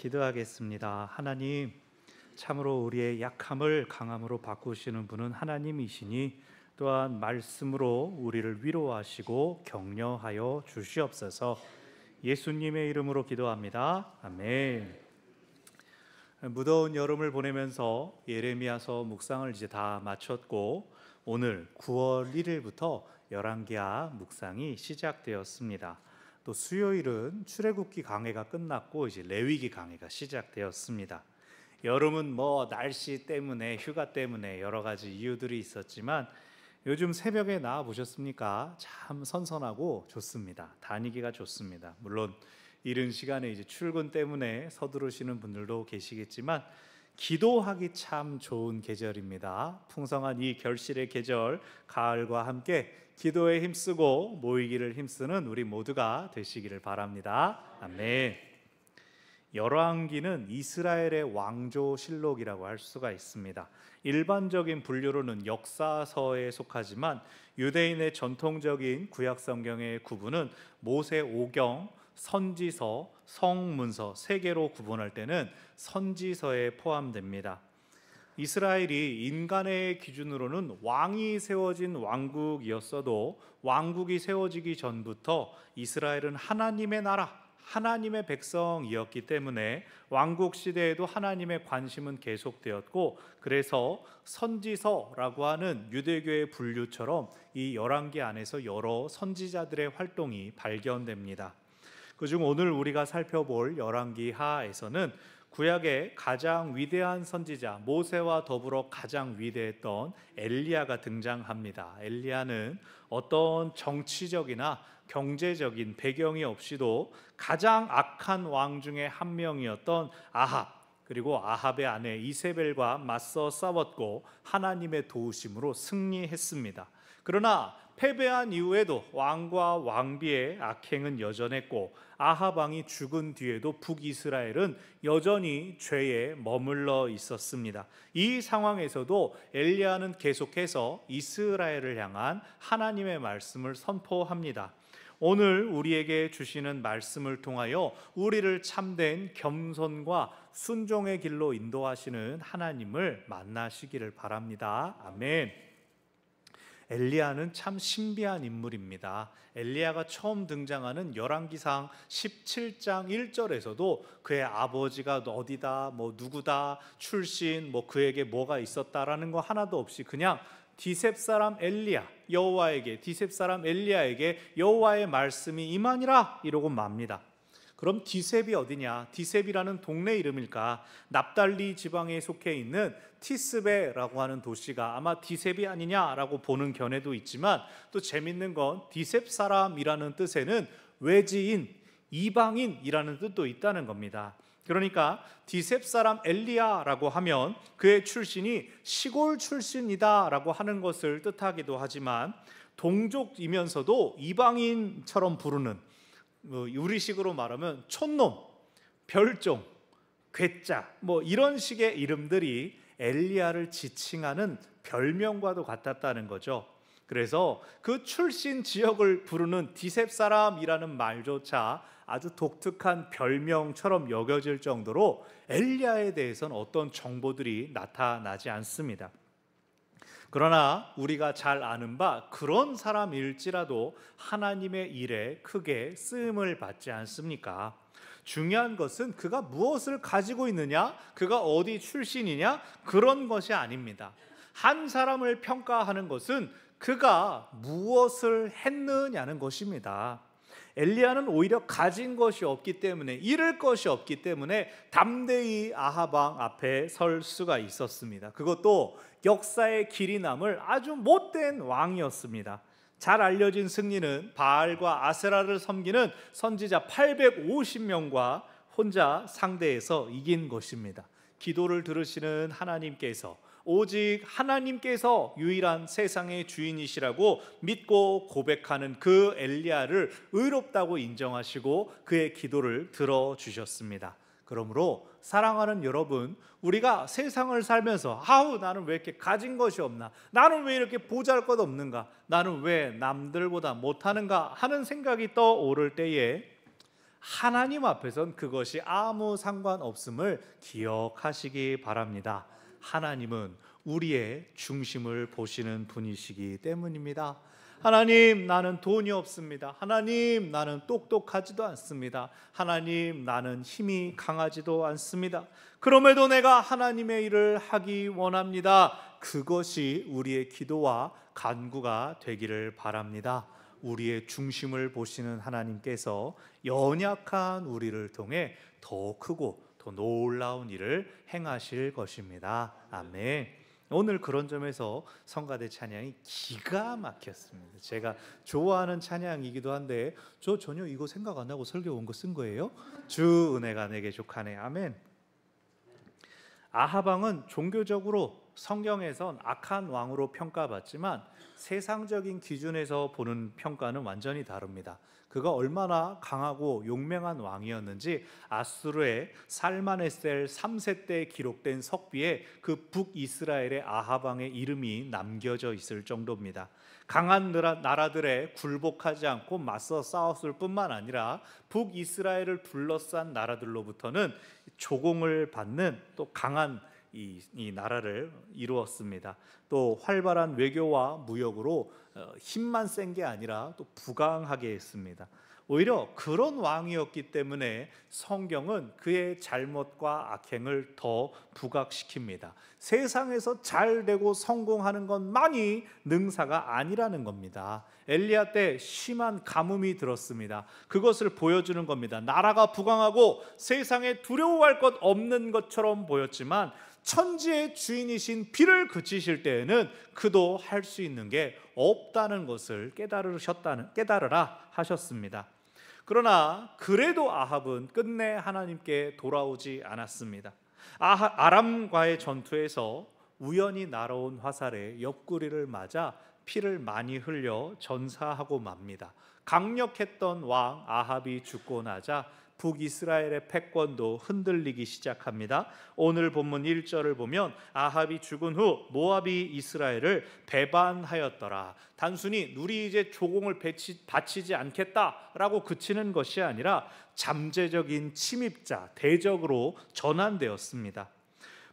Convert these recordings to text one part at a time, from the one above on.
기도하겠습니다. 하나님, 참으로 우리의 약함을 강함으로 바꾸시는 분은 하나님이시니 또한 말씀으로 우리를 위로하시고 격려하여 주시옵소서. 예수님의 이름으로 기도합니다. 아멘. 무더운 여름을 보내면서 예레미야서 묵상을 이제 다 마쳤고 오늘 9월 1일부터 열왕기하 묵상이 시작되었습니다. 또 수요일은 출애굽기 강해가 끝났고 이제 레위기 강해가 시작되었습니다. 여름은 날씨 때문에 휴가 때문에 여러 가지 이유들이 있었지만 요즘 새벽에 나와 보셨습니까? 참 선선하고 좋습니다. 다니기가 좋습니다. 물론 이른 시간에 이제 출근 때문에 서두르시는 분들도 계시겠지만 기도하기 참 좋은 계절입니다. 풍성한 이 결실의 계절 가을과 함께 기도에 힘쓰고 모이기를 힘쓰는 우리 모두가 되시기를 바랍니다. 아멘. 열왕기는 이스라엘의 왕조실록이라고 할 수가 있습니다. 일반적인 분류로는 역사서에 속하지만 유대인의 전통적인 구약성경의 구분은 모세오경, 선지서, 성문서 세 개로 구분할 때는 선지서에 포함됩니다. 이스라엘이 인간의 기준으로는 왕이 세워진 왕국이었어도 왕국이 세워지기 전부터 이스라엘은 하나님의 나라, 하나님의 백성이었기 때문에 왕국 시대에도 하나님의 관심은 계속되었고, 그래서 선지서라고 하는 유대교의 분류처럼 이 열왕기 안에서 여러 선지자들의 활동이 발견됩니다. 그중 오늘 우리가 살펴볼 열왕기하에서는 구약의 가장 위대한 선지자 모세와 더불어 가장 위대했던 엘리야가 등장합니다. 엘리야는 어떤 정치적이나 경제적인 배경이 없이도 가장 악한 왕 중에 한 명이었던 아합, 그리고 아합의 아내 이세벨과 맞서 싸웠고 하나님의 도우심으로 승리했습니다. 그러나 패배한 이후에도 왕과 왕비의 악행은 여전했고 아합 왕이 죽은 뒤에도 북이스라엘은 여전히 죄에 머물러 있었습니다. 이 상황에서도 엘리야는 계속해서 이스라엘을 향한 하나님의 말씀을 선포합니다. 오늘 우리에게 주시는 말씀을 통하여 우리를 참된 겸손과 순종의 길로 인도하시는 하나님을 만나시기를 바랍니다. 아멘. 엘리야는 참 신비한 인물입니다. 엘리야가 처음 등장하는 열왕기상 17장 1절에서도 그의 아버지가 어디다, 누구다, 출신, 그에게 뭐가 있었다라는 거 하나도 없이 그냥 디셉 사람 엘리야, 여호와에게, 디셉 사람 엘리야에게 여호와의 말씀이 임하니라 이러고 맙니다. 그럼 디셉이 어디냐? 디셉이라는 동네 이름일까? 납달리 지방에 속해 있는 티스베라고 하는 도시가 아마 디셉이 아니냐라고 보는 견해도 있지만, 또 재밌는 건 디셉 사람이라는 뜻에는 외지인, 이방인이라는 뜻도 있다는 겁니다. 그러니까 디셉 사람 엘리야라고 하면 그의 출신이 시골 출신이다라고 하는 것을 뜻하기도 하지만, 동족이면서도 이방인처럼 부르는, 우리식으로 말하면 촌놈, 별종, 괴짜 이런 식의 이름들이 엘리야를 지칭하는 별명과도 같았다는 거죠. 그래서 그 출신 지역을 부르는 디셉 사람이라는 말조차 아주 독특한 별명처럼 여겨질 정도로 엘리야에 대해서는 어떤 정보들이 나타나지 않습니다. 그러나 우리가 잘 아는 바 그런 사람일지라도 하나님의 일에 크게 쓰임을 받지 않습니까? 중요한 것은 그가 무엇을 가지고 있느냐, 그가 어디 출신이냐, 그런 것이 아닙니다. 한 사람을 평가하는 것은 그가 무엇을 했느냐는 것입니다. 엘리야는 오히려 가진 것이 없기 때문에, 잃을 것이 없기 때문에 담대히 아합 왕 앞에 설 수가 있었습니다. 그것도 역사의 길이 남을 아주 못된 왕이었습니다. 잘 알려진 승리는 바알과 아세라를 섬기는 선지자 850명과 혼자 상대해서 이긴 것입니다. 기도를 들으시는 하나님께서, 오직 하나님께서 유일한 세상의 주인이시라고 믿고 고백하는 그 엘리야를 의롭다고 인정하시고 그의 기도를 들어주셨습니다. 그러므로 사랑하는 여러분, 우리가 세상을 살면서 나는 왜 이렇게 가진 것이 없나, 나는 왜 이렇게 보잘것없는가, 나는 왜 남들보다 못하는가 하는 생각이 떠오를 때에 하나님 앞에선 그것이 아무 상관없음을 기억하시기 바랍니다. 하나님은 우리의 중심을 보시는 분이시기 때문입니다. 하나님, 나는 돈이 없습니다. 하나님, 나는 똑똑하지도 않습니다. 하나님, 나는 힘이 강하지도 않습니다. 그럼에도 내가 하나님의 일을 하기 원합니다. 그것이 우리의 기도와 간구가 되기를 바랍니다. 우리의 중심을 보시는 하나님께서 연약한 우리를 통해 더 크고 더 놀라운 일을 행하실 것입니다. 아멘. 오늘 그런 점에서 성가대 찬양이 기가 막혔습니다. 제가 좋아하는 찬양이기도 한데 저 전혀 이거 생각 안 하고 설교 온 거 쓴 거예요. 주 은혜가 내게 족하네. 아멘. 아합 왕은 종교적으로 성경에선 악한 왕으로 평가받지만 세상적인 기준에서 보는 평가는 완전히 다릅니다. 그가 얼마나 강하고 용맹한 왕이었는지 아수르의 살마네셀 3세 때 기록된 석비에 그 북이스라엘의 아합 왕의 이름이 남겨져 있을 정도입니다. 강한 나라들에 굴복하지 않고 맞서 싸웠을 뿐만 아니라 북이스라엘을 둘러싼 나라들로부터는 조공을 받는 또 강한 이 나라를 이루었습니다. 또 활발한 외교와 무역으로 힘만 센 게 아니라 또 부강하게 했습니다. 오히려 그런 왕이었기 때문에 성경은 그의 잘못과 악행을 더 부각시킵니다. 세상에서 잘 되고 성공하는 것만이 능사가 아니라는 겁니다. 엘리야 때 심한 가뭄이 들었습니다. 그것을 보여주는 겁니다. 나라가 부강하고 세상에 두려워할 것 없는 것처럼 보였지만 천지의 주인이신 비를 그치실 때에는 그도 할 수 있는 게 없다는 것을 깨달으라 하셨습니다. 그러나 그래도 아합은 끝내 하나님께 돌아오지 않았습니다. 아람과의 전투에서 우연히 날아온 화살에 옆구리를 맞아 피를 많이 흘려 전사하고 맙니다. 강력했던 왕 아합이 죽고 나자 북이스라엘의 패권도 흔들리기 시작합니다. 오늘 본문 1절을 보면 아합이 죽은 후 모압이 이스라엘을 배반하였더라. 단순히 우리 이제 조공을 바치지 않겠다라고 그치는 것이 아니라 잠재적인 침입자, 대적으로 전환되었습니다.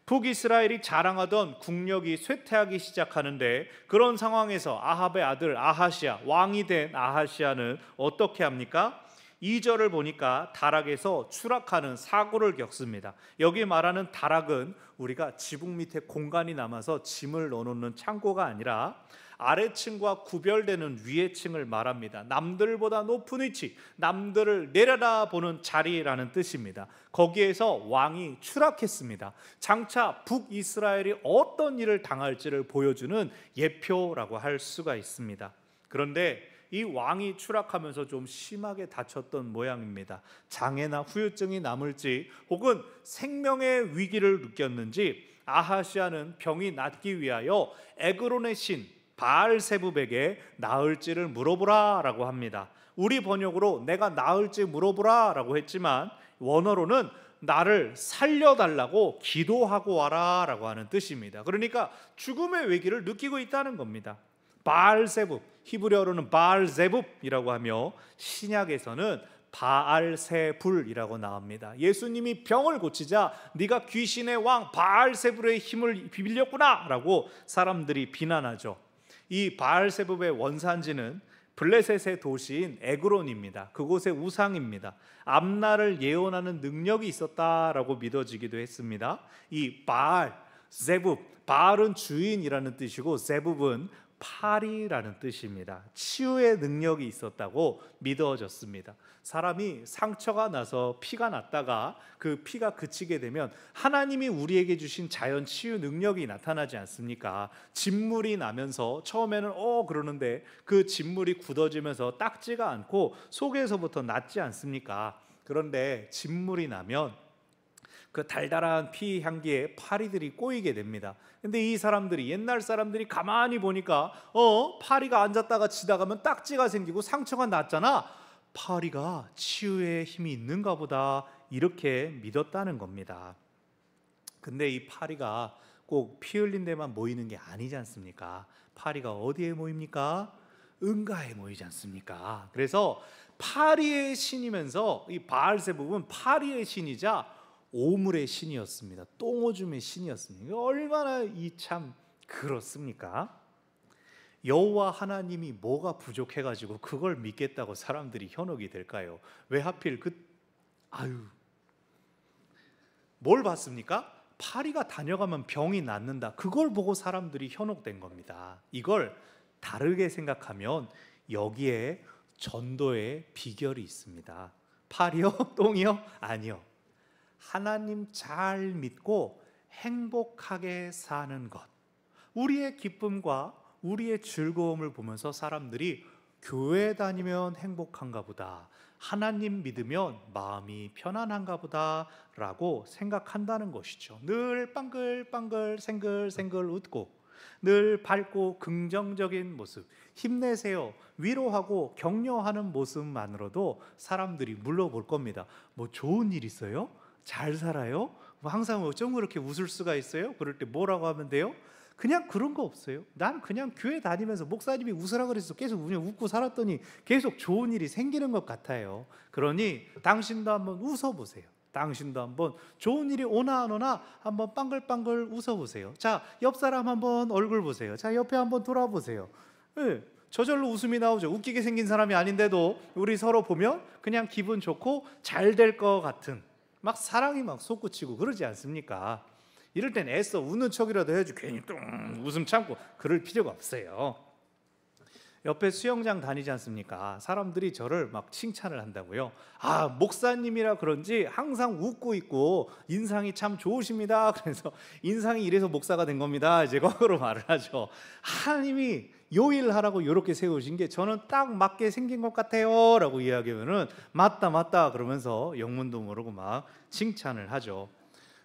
북이스라엘이 자랑하던 국력이 쇠퇴하기 시작하는데 그런 상황에서 아합의 아들 아하시아, 왕이 된 아하시아는 어떻게 합니까? 2절을 보니까 다락에서 추락하는 사고를 겪습니다. 여기 말하는 다락은 우리가 지붕 밑에 공간이 남아서 짐을 넣어놓는 창고가 아니라 아래층과 구별되는 위에층을 말합니다. 남들보다 높은 위치, 남들을 내려다보는 자리라는 뜻입니다. 거기에서 왕이 추락했습니다. 장차 북이스라엘이 어떤 일을 당할지를 보여주는 예표라고 할 수가 있습니다. 그런데 이 왕이 추락하면서 좀 심하게 다쳤던 모양입니다. 장애나 후유증이 남을지 혹은 생명의 위기를 느꼈는지 아하시아는 병이 낫기 위하여 에그론의 신 바알세붑에게 나을지를 물어보라라고 합니다. 우리 번역으로 내가 나을지 물어보라라고 했지만 원어로는 나를 살려달라고 기도하고 와라라고 하는 뜻입니다. 그러니까 죽음의 위기를 느끼고 있다는 겁니다. 바알세붑, 히브리어로는 바알제붑이라고 하며 신약에서는 바알세불이라고 나옵니다. 예수님이 병을 고치자 네가 귀신의 왕 바알세불의 힘을 빌렸구나 라고 사람들이 비난하죠. 이 바알세붑의 원산지는 블레셋의 도시인 에그론입니다. 그곳의 우상입니다. 앞날을 예언하는 능력이 있었다라고 믿어지기도 했습니다. 이 바알, 제붑, 바알은 주인이라는 뜻이고 제붑은 팔이라는 뜻입니다. 치유의 능력이 있었다고 믿어졌습니다. 사람이 상처가 나서 피가 났다가 그 피가 그치게 되면 하나님이 우리에게 주신 자연 치유 능력이 나타나지 않습니까? 진물이 나면서 처음에는 그러는데 그 진물이 굳어지면서 딱지가 않고 속에서부터 낫지 않습니까? 그런데 진물이 나면 그 달달한 피 향기에 파리들이 꼬이게 됩니다. 근데 이 사람들이 옛날 사람들이 가만히 보니까 파리가 앉았다가 지나가면 딱지가 생기고 상처가 났잖아. 파리가 치유의 힘이 있는가 보다 이렇게 믿었다는 겁니다. 근데 이 파리가 꼭 피 흘린 데만 모이는 게 아니지 않습니까? 파리가 어디에 모입니까? 응가에 모이지 않습니까? 그래서 파리의 신이면서 이 바알세붑은 파리의 신이자 오물의 신이었습니다. 똥오줌의 신이었습니다. 얼마나 이 참 그렇습니까? 여호와 하나님이 뭐가 부족해가지고 그걸 믿겠다고 사람들이 현혹이 될까요? 왜 하필 뭘 봤습니까? 파리가 다녀가면 병이 낫는다. 그걸 보고 사람들이 현혹된 겁니다. 이걸 다르게 생각하면 여기에 전도의 비결이 있습니다. 파리요? 똥이요? 아니요. 하나님 잘 믿고 행복하게 사는 것. 우리의 기쁨과 우리의 즐거움을 보면서 사람들이 교회 다니면 행복한가 보다, 하나님 믿으면 마음이 편안한가 보다 라고 생각한다는 것이죠. 늘 빵글빵글 생글생글 웃고 늘 밝고 긍정적인 모습, 힘내세요, 위로하고 격려하는 모습만으로도 사람들이 물러볼 겁니다. 뭐 좋은 일 있어요? 잘 살아요? 뭐 항상 어쩜 그렇게 웃을 수가 있어요? 그럴 때 뭐라고 하면 돼요? 그냥 그런 거 없어요. 난 그냥 교회 다니면서 목사님이 웃으라 그래서 계속 그냥 웃고 살았더니 계속 좋은 일이 생기는 것 같아요. 그러니 당신도 한번 웃어보세요. 당신도 한번 좋은 일이 오나 안 오나 한번 빵글빵글 웃어보세요. 자, 옆 사람 한번 얼굴 보세요. 자, 옆에 한번 돌아보세요. 네, 저절로 웃음이 나오죠. 웃기게 생긴 사람이 아닌데도 우리 서로 보면 그냥 기분 좋고 잘 될 것 같은, 막 사랑이 막 솟구치고 그러지 않습니까? 이럴 땐 애써 웃는 척이라도 해야지 괜히 뚱 웃음 참고 그럴 필요가 없어요. 옆에 수영장 다니지 않습니까? 사람들이 저를 막 칭찬을 한다고요. 아, 목사님이라 그런지 항상 웃고 있고 인상이 참 좋으십니다. 그래서 인상이 이래서 목사가 된 겁니다. 이제 거꾸로 말을 하죠. 하나님이 요일하라고 이렇게 세우신 게 저는 딱 맞게 생긴 것 같아요 라고 이야기하면은 맞다 그러면서 영문도 모르고 막 칭찬을 하죠.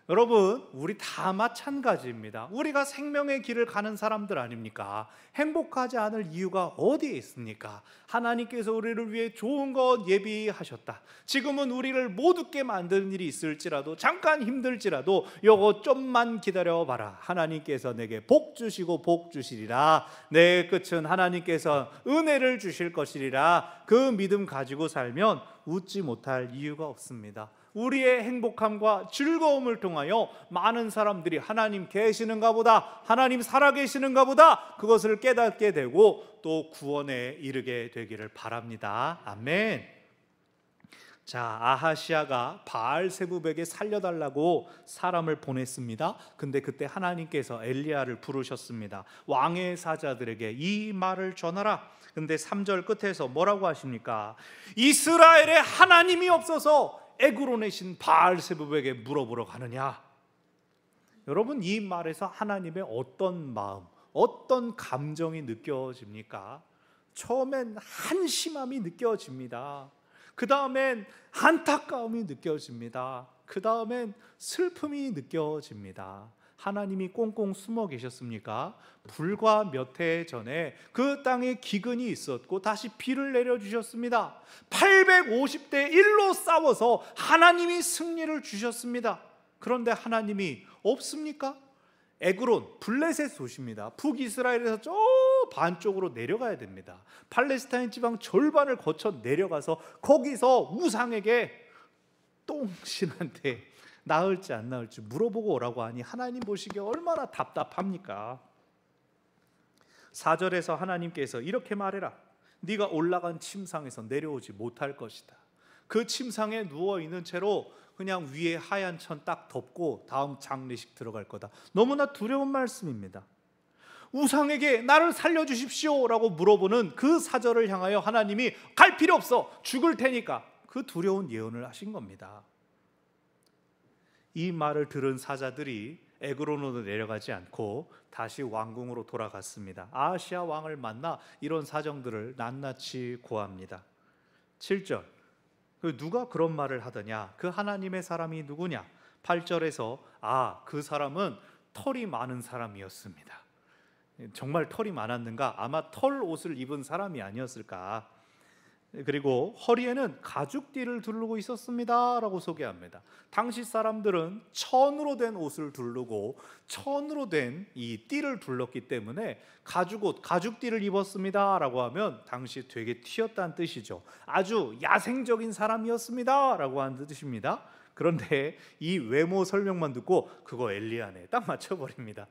여러분, 우리 다 마찬가지입니다. 우리가 생명의 길을 가는 사람들 아닙니까? 행복하지 않을 이유가 어디에 있습니까? 하나님께서 우리를 위해 좋은 것 예비하셨다. 지금은 우리를 못 웃게 만드는 일이 있을지라도, 잠깐 힘들지라도 요거 좀만 기다려봐라. 하나님께서 내게 복 주시고 복 주시리라. 내 끝은 하나님께서 은혜를 주실 것이리라. 그 믿음 가지고 살면 웃지 못할 이유가 없습니다. 우리의 행복함과 즐거움을 통하여 많은 사람들이 하나님 계시는가 보다, 하나님 살아계시는가 보다, 그것을 깨닫게 되고 또 구원에 이르게 되기를 바랍니다. 아멘. 자, 아하시아가 바알세붑에게 살려달라고 사람을 보냈습니다. 근데 그때 하나님께서 엘리야를 부르셨습니다. 왕의 사자들에게 이 말을 전하라. 근데 3절 끝에서 뭐라고 하십니까? 이스라엘에 하나님이 없어서 에그론의 신 바알세붑에게 물어보러 가느냐? 여러분, 이 말에서 하나님의 어떤 마음, 어떤 감정이 느껴집니까? 처음엔 한심함이 느껴집니다. 그 다음엔 안타까움이 느껴집니다. 그 다음엔 슬픔이 느껴집니다. 하나님이 꽁꽁 숨어 계셨습니까? 불과 몇 해 전에 그 땅에 기근이 있었고 다시 비를 내려주셨습니다. 850대 1로 싸워서 하나님이 승리를 주셨습니다. 그런데 하나님이 없습니까? 에그론, 블레셋 도시입니다. 북이스라엘에서 저 반쪽으로 내려가야 됩니다. 팔레스타인 지방 절반을 거쳐 내려가서 거기서 우상에게 똥신한테 나을지 안 나을지 물어보고 오라고 하니 하나님 보시기에 얼마나 답답합니까? 4절에서 하나님께서 이렇게 말해라. 네가 올라간 침상에서 내려오지 못할 것이다. 그 침상에 누워있는 채로 그냥 위에 하얀 천 딱 덮고 다음 장례식 들어갈 거다. 너무나 두려운 말씀입니다. 우상에게 나를 살려주십시오 라고 물어보는 그 사절을 향하여 하나님이 갈 필요 없어, 죽을 테니까, 그 두려운 예언을 하신 겁니다. 이 말을 들은 사자들이 에그론으로 내려가지 않고 다시 왕궁으로 돌아갔습니다. 아하시아 왕을 만나 이런 사정들을 낱낱이 고합니다. 7절, 누가 그런 말을 하더냐? 그 하나님의 사람이 누구냐? 8절에서 그 사람은 털이 많은 사람이었습니다. 정말 털이 많았는가? 아마 털 옷을 입은 사람이 아니었을까? 그리고 허리에는 가죽띠를 두르고 있었습니다 라고 소개합니다. 당시 사람들은 천으로 된 옷을 두르고 천으로 된 이 띠를 둘렀기 때문에 가죽옷, 가죽띠를 입었습니다 라고 하면 당시 되게 튀었다는 뜻이죠. 아주 야생적인 사람이었습니다 라고 하는 뜻입니다. 그런데 이 외모 설명만 듣고 그거 엘리야네 딱 맞춰버립니다.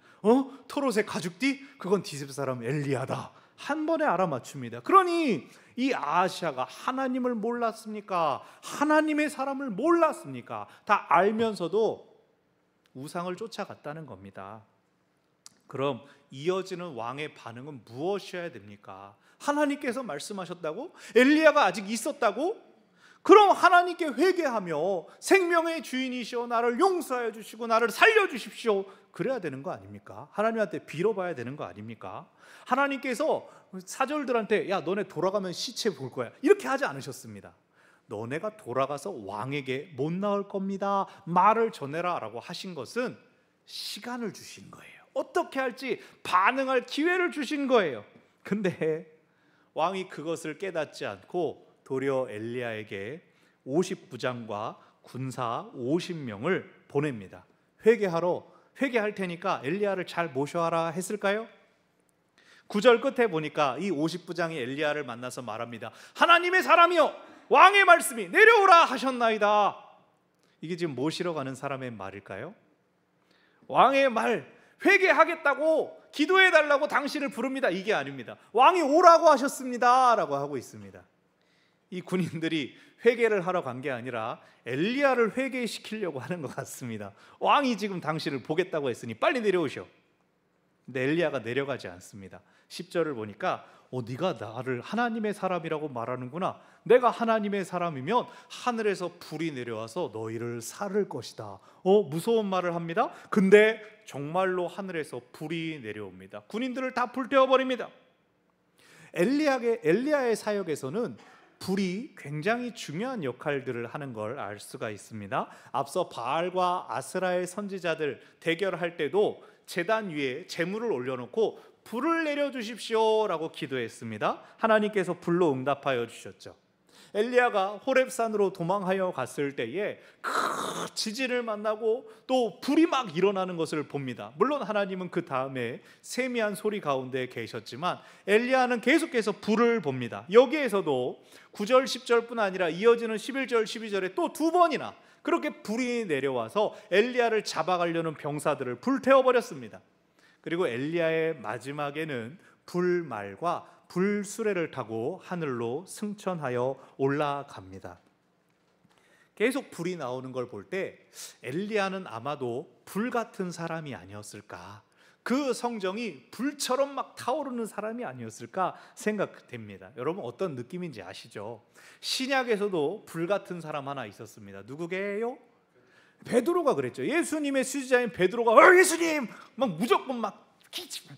털옷에 가죽띠? 그건 디셉 사람 엘리야다. 한 번에 알아맞춥니다. 그러니 이 아하시아가 하나님을 몰랐습니까? 하나님의 사람을 몰랐습니까? 다 알면서도 우상을 쫓아갔다는 겁니다. 그럼 이어지는 왕의 반응은 무엇이어야 됩니까? 하나님께서 말씀하셨다고? 엘리야가 아직 있었다고? 그럼 하나님께 회개하며 생명의 주인이시오 나를 용서해 주시고 나를 살려주십시오 그래야 되는 거 아닙니까? 하나님한테 빌어봐야 되는 거 아닙니까? 하나님께서 사절들한테 야 너네 돌아가면 시체 볼 거야 이렇게 하지 않으셨습니다. 너네가 돌아가서 왕에게 못 나올 겁니다 말을 전해라 라고 하신 것은 시간을 주신 거예요. 어떻게 할지 반응할 기회를 주신 거예요. 근데 왕이 그것을 깨닫지 않고 도리어 엘리야에게 50부장과 군사 50명을 보냅니다. 회개할 테니까 엘리야를 잘 모셔와라 했을까요? 9절 끝에 보니까 이 50부장이 엘리야를 만나서 말합니다. 하나님의 사람이여 왕의 말씀이 내려오라 하셨나이다. 이게 지금 모시러 가는 사람의 말일까요? 왕의 말 회개하겠다고 기도해달라고 당신을 부릅니다 이게 아닙니다. 왕이 오라고 하셨습니다 라고 하고 있습니다. 이 군인들이 회개를 하러 간 게 아니라 엘리야를 회개시키려고 하는 것 같습니다. 왕이 지금 당신을 보겠다고 했으니 빨리 내려오셔. 근데 엘리야가 내려가지 않습니다. 10절을 보니까 네가 나를 하나님의 사람이라고 말하는구나. 내가 하나님의 사람이면 하늘에서 불이 내려와서 너희를 살을 것이다. 무서운 말을 합니다. 근데 정말로 하늘에서 불이 내려옵니다. 군인들을 다 불태워버립니다. 엘리야의 사역에서는 불이 굉장히 중요한 역할들을 하는 걸 알 수가 있습니다. 앞서 바알과 아스라엘 선지자들 대결할 때도 제단 위에 제물을 올려놓고 불을 내려주십시오 라고 기도했습니다. 하나님께서 불로 응답하여 주셨죠. 엘리야가 호렙산으로 도망하여 갔을 때에 큰 지진을 만나고 또 불이 막 일어나는 것을 봅니다. 물론 하나님은 그 다음에 세미한 소리 가운데 계셨지만 엘리야는 계속해서 불을 봅니다. 여기에서도 9절 10절뿐 아니라 이어지는 11절 12절에 또 두 번이나 그렇게 불이 내려와서 엘리야를 잡아가려는 병사들을 불태워버렸습니다. 그리고 엘리야의 마지막에는 불말과 불수레를 타고 하늘로 승천하여 올라갑니다. 계속 불이 나오는 걸 볼 때 엘리야는 아마도 불 같은 사람이 아니었을까, 그 성정이 불처럼 막 타오르는 사람이 아니었을까 생각됩니다. 여러분 어떤 느낌인지 아시죠? 신약에서도 불 같은 사람 하나 있었습니다. 누구게요? 베드로가 그랬죠. 예수님의 수지자인 베드로가 예수님 막 무조건 막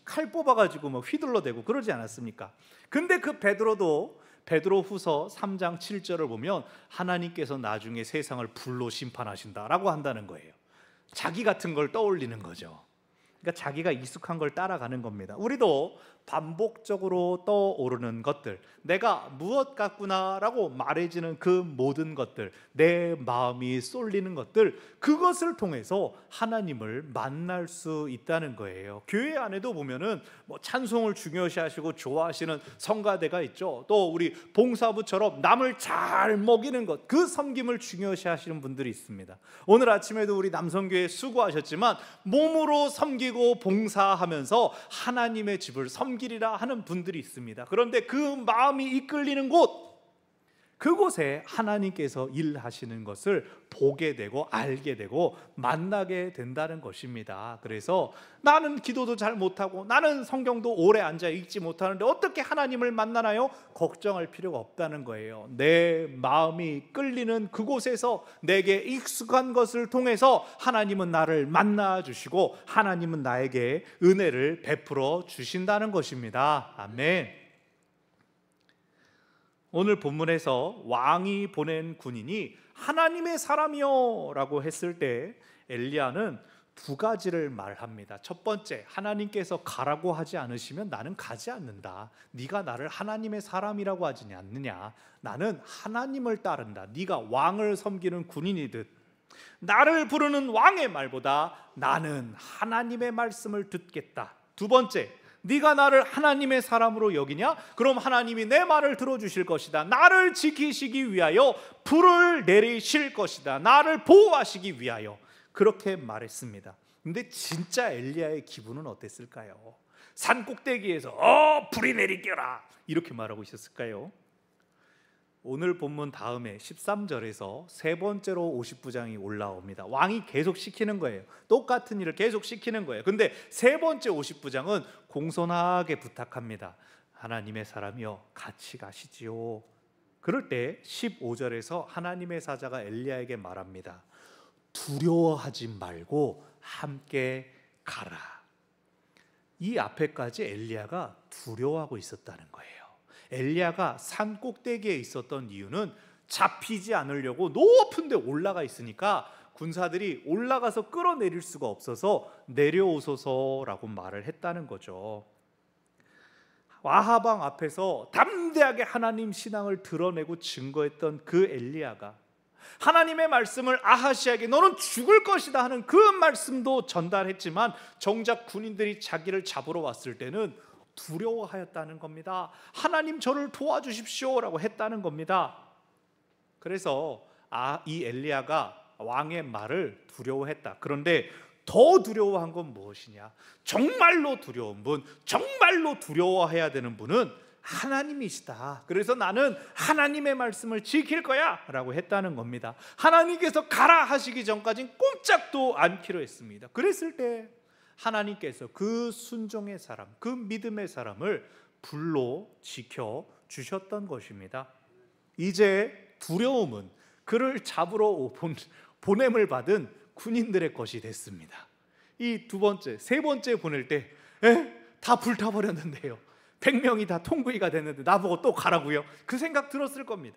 칼 뽑아가지고 막 휘둘러대고 그러지 않았습니까? 근데 그 베드로도 베드로후서 3장 7절을 보면 하나님께서 나중에 세상을 불로 심판하신다라고 한다는 거예요. 자기 같은 걸 떠올리는 거죠. 그러니까 자기가 익숙한 걸 따라가는 겁니다. 우리도 반복적으로 떠오르는 것들, 내가 무엇 같구나라고 말해지는 그 모든 것들, 내 마음이 쏠리는 것들, 그것을 통해서 하나님을 만날 수 있다는 거예요. 교회 안에도 보면은 찬송을 중요시하시고 좋아하시는 성가대가 있죠. 또 우리 봉사부처럼 남을 잘 먹이는 것, 그 섬김을 중요시하시는 분들이 있습니다. 오늘 아침에도 우리 남성교회 수고하셨지만 몸으로 섬기고 봉사하면서 하나님의 집을 섬기리라 하는 분들이 있습니다. 그런데 그 마음이 이끌리는 곳, 그곳에 하나님께서 일하시는 것을 보게 되고 알게 되고 만나게 된다는 것입니다. 그래서 나는 기도도 잘 못하고 나는 성경도 오래 앉아 읽지 못하는데 어떻게 하나님을 만나나요? 걱정할 필요가 없다는 거예요. 내 마음이 끌리는 그곳에서 내게 익숙한 것을 통해서 하나님은 나를 만나 주시고 하나님은 나에게 은혜를 베풀어 주신다는 것입니다. 아멘. 오늘 본문에서 왕이 보낸 군인이 하나님의 사람이요 라고 했을 때 엘리야는 두 가지를 말합니다. 첫 번째, 하나님께서 가라고 하지 않으시면 나는 가지 않는다. 네가 나를 하나님의 사람이라고 하지 않느냐. 나는 하나님을 따른다. 네가 왕을 섬기는 군인이듯 나를 부르는 왕의 말보다 나는 하나님의 말씀을 듣겠다. 두 번째, 네가 나를 하나님의 사람으로 여기냐? 그럼 하나님이 내 말을 들어주실 것이다. 나를 지키시기 위하여 불을 내리실 것이다. 나를 보호하시기 위하여. 그렇게 말했습니다. 근데 진짜 엘리야의 기분은 어땠을까요? 산 꼭대기에서 불이 내리겨라 이렇게 말하고 있었을까요? 오늘 본문 다음에 13절에서 세 번째로 50부장이 올라옵니다. 왕이 계속 시키는 거예요. 똑같은 일을 계속 시키는 거예요. 근데 세 번째 50부장은 공손하게 부탁합니다. 하나님의 사람이여 같이 가시지요. 그럴 때 15절에서 하나님의 사자가 엘리야에게 말합니다. 두려워하지 말고 함께 가라. 이 앞에까지 엘리야가 두려워하고 있었다는 거예요. 엘리야가 산 꼭대기에 있었던 이유는 잡히지 않으려고 높은 데 올라가 있으니까 군사들이 올라가서 끌어내릴 수가 없어서 내려오소서라고 말을 했다는 거죠. 아합 왕 앞에서 담대하게 하나님 신앙을 드러내고 증거했던 그 엘리야가 하나님의 말씀을 아하시아에게 너는 죽을 것이다 하는 그 말씀도 전달했지만 정작 군인들이 자기를 잡으러 왔을 때는 두려워하였다는 겁니다. 하나님 저를 도와주십시오라고 했다는 겁니다. 그래서 이 엘리야가 왕의 말을 두려워했다. 그런데 더 두려워한 건 무엇이냐? 정말로 두려운 분, 정말로 두려워해야 되는 분은 하나님이시다. 그래서 나는 하나님의 말씀을 지킬 거야 라고 했다는 겁니다. 하나님께서 가라 하시기 전까지는 꼼짝도 않기로 했습니다. 그랬을 때 하나님께서 그 순종의 사람, 그 믿음의 사람을 불로 지켜 주셨던 것입니다. 이제 두려움은 그를 잡으러 보냄을 받은 군인들의 것이 됐습니다. 이 두 번째, 세 번째 보낼 때 다 불타버렸는데요. 100명이 다 통구이가 됐는데 나보고 또 가라고요? 그 생각 들었을 겁니다.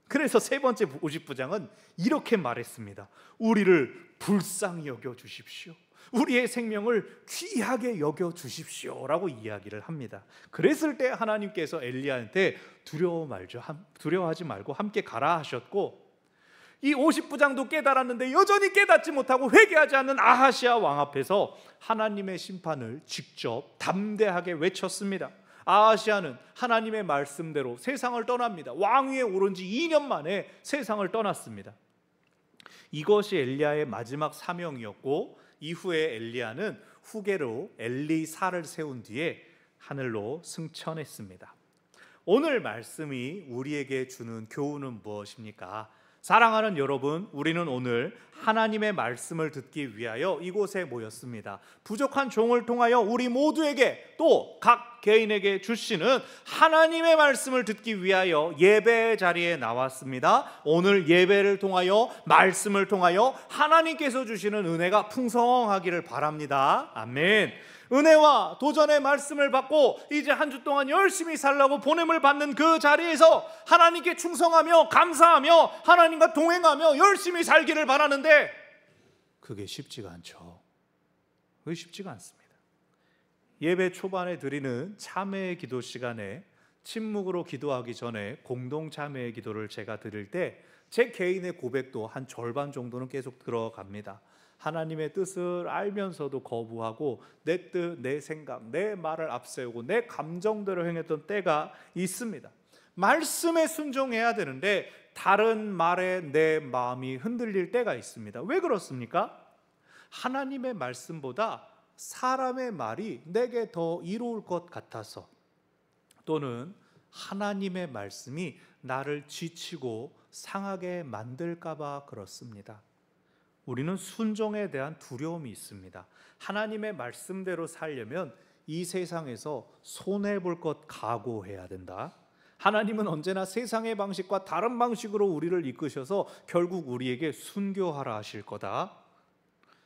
그래서 세 번째 50부장은 이렇게 말했습니다. 우리를 불쌍히 여겨 주십시오. 우리의 생명을 귀하게 여겨 주십시오라고 이야기를 합니다. 그랬을 때 하나님께서 엘리야한테 두려워하지 말고 함께 가라 하셨고, 이 50부장도 깨달았는데 여전히 깨닫지 못하고 회개하지 않는 아하시아 왕 앞에서 하나님의 심판을 직접 담대하게 외쳤습니다. 아하시아는 하나님의 말씀대로 세상을 떠납니다. 왕위에 오른 지 2년 만에 세상을 떠났습니다. 이것이 엘리야의 마지막 사명이었고, 이후에 엘리야는 후계로 엘리사를 세운 뒤에 하늘로 승천했습니다. 오늘 말씀이 우리에게 주는 교훈은 무엇입니까? 사랑하는 여러분, 우리는 오늘 하나님의 말씀을 듣기 위하여 이곳에 모였습니다. 부족한 종을 통하여 우리 모두에게 또 각 개인에게 주시는 하나님의 말씀을 듣기 위하여 예배 자리에 나왔습니다. 오늘 예배를 통하여, 말씀을 통하여 하나님께서 주시는 은혜가 풍성하기를 바랍니다. 아멘. 은혜와 도전의 말씀을 받고 이제 한 주 동안 열심히 살라고 보냄을 받는 그 자리에서 하나님께 충성하며 감사하며 하나님과 동행하며 열심히 살기를 바라는데 그게 쉽지가 않죠. 그게 쉽지가 않습니다. 예배 초반에 드리는 참회의 기도 시간에 침묵으로 기도하기 전에 공동 참회의 기도를 제가 드릴 때 제 개인의 고백도 한 절반 정도는 계속 들어갑니다. 하나님의 뜻을 알면서도 거부하고 내 뜻, 내 생각, 내 말을 앞세우고 내 감정대로 행했던 때가 있습니다. 말씀에 순종해야 되는데 다른 말에 내 마음이 흔들릴 때가 있습니다. 왜 그렇습니까? 하나님의 말씀보다 사람의 말이 내게 더 이로울 것 같아서, 또는 하나님의 말씀이 나를 지치고 상하게 만들까 봐 그렇습니다. 우리는 순종에 대한 두려움이 있습니다. 하나님의 말씀대로 살려면 이 세상에서 손해볼 것 각오해야 된다. 하나님은 언제나 세상의 방식과 다른 방식으로 우리를 이끄셔서 결국 우리에게 순교하라 하실 거다.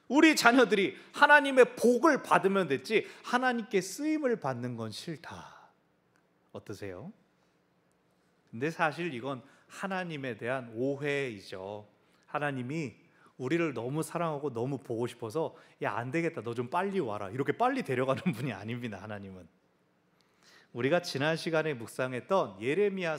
우리 자녀들이 하나님의 복을 받으면 됐지 하나님께 쓰임을 받는 건 싫다. 어떠세요? 근데 사실 이건 하나님에 대한 오해이죠. 하나님이 우리를 너무 사랑하고 너무 보고 싶어서 야, 안 되겠다, 너 좀 빨리 와라, 이렇게 빨리 데려가는 분이 아닙니다. 하나님은 우리가 지난 시간에 묵상했던 예레미야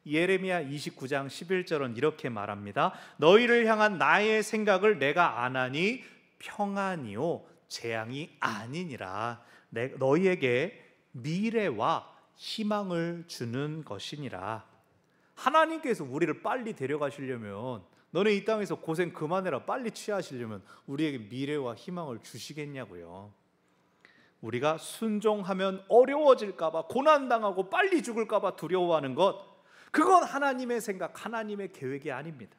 29장 11절은 이렇게 말합니다. 너희를 향한 나의 생각을 내가 아나니 평안이요 재앙이 아니니라. 너희에게 미래와 희망을 주는 것이니라. 하나님께서 우리를 빨리 데려가시려면, 너네 이 땅에서 고생 그만해라, 빨리 취하시려면 우리에게 미래와 희망을 주시겠냐고요. 우리가 순종하면 어려워질까 봐, 고난당하고 빨리 죽을까 봐 두려워하는 것, 그건 하나님의 생각, 하나님의 계획이 아닙니다.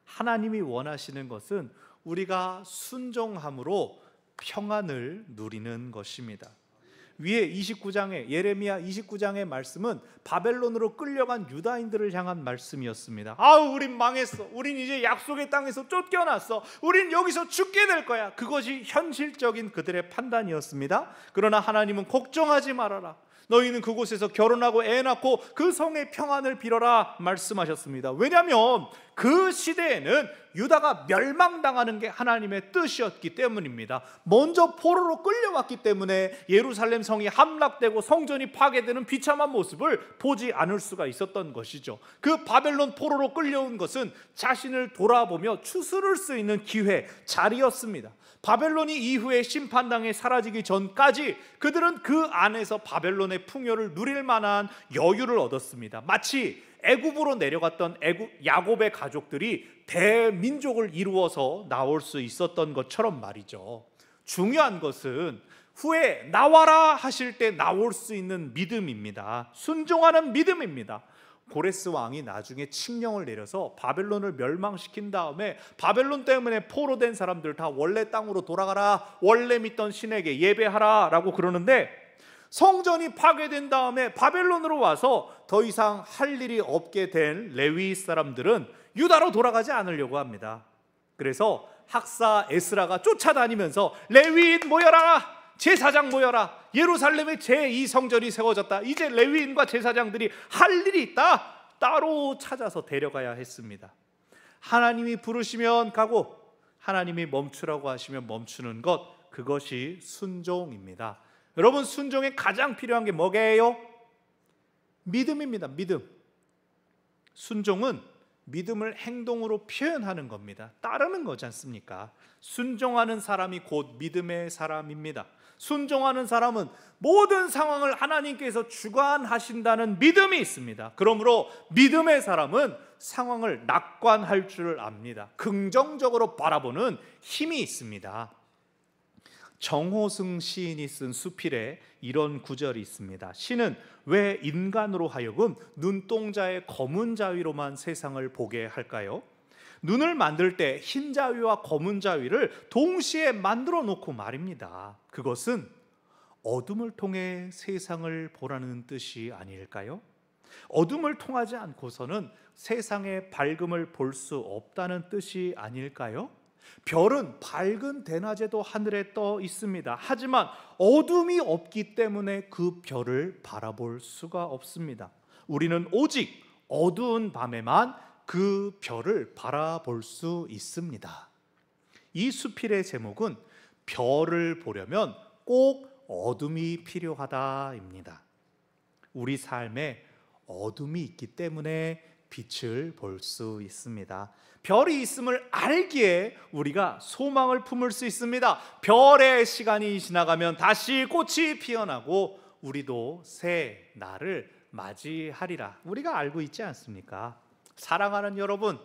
하나님이 원하시는 것은 우리가 순종함으로 평안을 누리는 것입니다. 위에 29장에 예레미야 29장의 말씀은 바벨론으로 끌려간 유다인들을 향한 말씀이었습니다. 아우, 우린 망했어, 우린 이제 약속의 땅에서 쫓겨났어, 우린 여기서 죽게 될 거야. 그것이 현실적인 그들의 판단이었습니다. 그러나 하나님은 걱정하지 말아라, 너희는 그곳에서 결혼하고 애 낳고 그 성의 평안을 빌어라 말씀하셨습니다. 왜냐하면 그 시대에는 유다가 멸망당하는 게 하나님의 뜻이었기 때문입니다. 먼저 포로로 끌려왔기 때문에 예루살렘 성이 함락되고 성전이 파괴되는 비참한 모습을 보지 않을 수가 있었던 것이죠. 그 바벨론 포로로 끌려온 것은 자신을 돌아보며 추스를 수 있는 기회, 자리였습니다. 바벨론이 이후에 심판당에 사라지기 전까지 그들은 그 안에서 바벨론의 풍요를 누릴 만한 여유를 얻었습니다. 마치 애굽으로 내려갔던 야곱의 가족들이 대민족을 이루어서 나올 수 있었던 것처럼 말이죠. 중요한 것은 후에 나와라 하실 때 나올 수 있는 믿음입니다. 순종하는 믿음입니다. 고레스 왕이 나중에 칙령을 내려서 바벨론을 멸망시킨 다음에 바벨론 때문에 포로된 사람들 다 원래 땅으로 돌아가라, 원래 믿던 신에게 예배하라 라고 그러는데, 성전이 파괴된 다음에 바벨론으로 와서 더 이상 할 일이 없게 된 레위 사람들은 유다로 돌아가지 않으려고 합니다. 그래서 학사 에스라가 쫓아다니면서 레위인 모여라, 제사장 모여라, 예루살렘에 제2성전이 세워졌다, 이제 레위인과 제사장들이 할 일이 있다, 따로 찾아서 데려가야 했습니다. 하나님이 부르시면 가고 하나님이 멈추라고 하시면 멈추는 것, 그것이 순종입니다. 여러분, 순종에 가장 필요한 게 뭐게요? 믿음입니다. 믿음. 순종은 믿음을 행동으로 표현하는 겁니다. 따르는 거지 않습니까? 순종하는 사람이 곧 믿음의 사람입니다. 순종하는 사람은 모든 상황을 하나님께서 주관하신다는 믿음이 있습니다. 그러므로 믿음의 사람은 상황을 낙관할 줄 압니다. 긍정적으로 바라보는 힘이 있습니다. 정호승 시인이 쓴 수필에 이런 구절이 있습니다. 시는 왜 인간으로 하여금 눈동자의 검은 자위로만 세상을 보게 할까요? 눈을 만들 때 흰 자위와 검은 자위를 동시에 만들어 놓고 말입니다. 그것은 어둠을 통해 세상을 보라는 뜻이 아닐까요? 어둠을 통하지 않고서는 세상의 밝음을 볼 수 없다는 뜻이 아닐까요? 별은 밝은 대낮에도 하늘에 떠 있습니다. 하지만 어둠이 없기 때문에 그 별을 바라볼 수가 없습니다. 우리는 오직 어두운 밤에만 그 별을 바라볼 수 있습니다. 이 수필의 제목은 별을 보려면 꼭 어둠이 필요하다입니다. 우리 삶에 어둠이 있기 때문에 빛을 볼 수 있습니다. 별이 있음을 알기에 우리가 소망을 품을 수 있습니다. 별의 시간이 지나가면 다시 꽃이 피어나고 우리도 새 날을 맞이하리라, 우리가 알고 있지 않습니까? 사랑하는 여러분,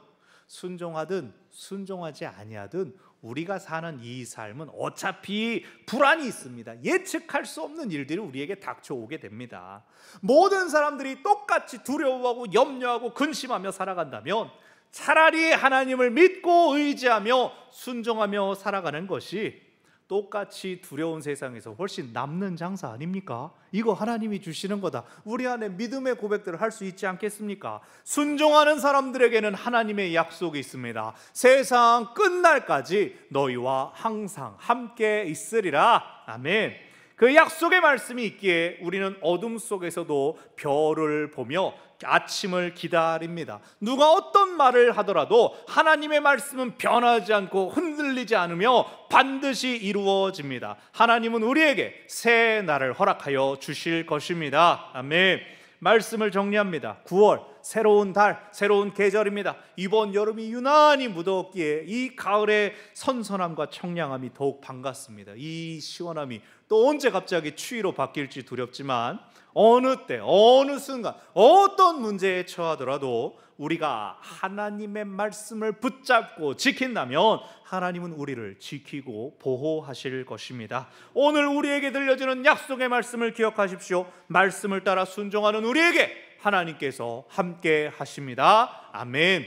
순종하든 순종하지 아니하든 우리가 사는 이 삶은 어차피 불안이 있습니다. 예측할 수 없는 일들이 우리에게 닥쳐오게 됩니다. 모든 사람들이 똑같이 두려워하고 염려하고 근심하며 살아간다면 차라리 하나님을 믿고 의지하며 순종하며 살아가는 것이 똑같이 두려운 세상에서 훨씬 남는 장사 아닙니까? 이거 하나님이 주시는 거다. 우리 안에 믿음의 고백들을 할 수 있지 않겠습니까? 순종하는 사람들에게는 하나님의 약속이 있습니다. 세상 끝날까지 너희와 항상 함께 있으리라. 아멘. 그 약속의 말씀이 있기에 우리는 어둠 속에서도 별을 보며 아침을 기다립니다. 누가 어떤 말을 하더라도 하나님의 말씀은 변하지 않고 흔들리지 않으며 반드시 이루어집니다. 하나님은 우리에게 새 날을 허락하여 주실 것입니다. 아멘. 말씀을 정리합니다. 9월 새로운 달, 새로운 계절입니다. 이번 여름이 유난히 무더웠기에 이 가을의 선선함과 청량함이 더욱 반갑습니다. 이 시원함이 또 언제 갑자기 추위로 바뀔지 두렵지만 어느 때, 어느 순간, 어떤 문제에 처하더라도 우리가 하나님의 말씀을 붙잡고 지킨다면 하나님은 우리를 지키고 보호하실 것입니다. 오늘 우리에게 들려주는 약속의 말씀을 기억하십시오. 말씀을 따라 순종하는 우리에게 하나님께서 함께 하십니다. 아멘.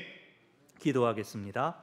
기도하겠습니다.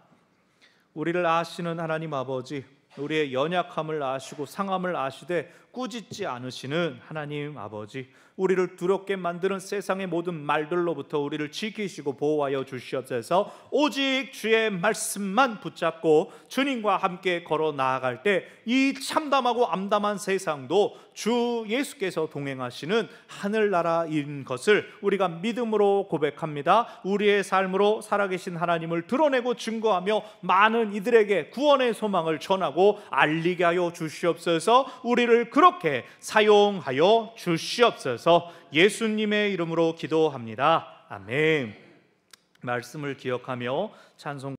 우리를 아시는 하나님 아버지, 우리의 연약함을 아시고 상함을 아시되 꾸짖지 않으시는 하나님 아버지, 우리를 두렵게 만드는 세상의 모든 말들로부터 우리를 지키시고 보호하여 주시옵소서. 오직 주의 말씀만 붙잡고 주님과 함께 걸어 나아갈 때 이 참담하고 암담한 세상도 주 예수께서 동행하시는 하늘나라인 것을 우리가 믿음으로 고백합니다. 우리의 삶으로 살아계신 하나님을 드러내고 증거하며 많은 이들에게 구원의 소망을 전하고 알리게 하여 주시옵소서. 우리를 그렇게 사용하여 주시옵소서. 예수님의 이름으로 기도합니다. 아멘. 말씀을 기억하며 찬송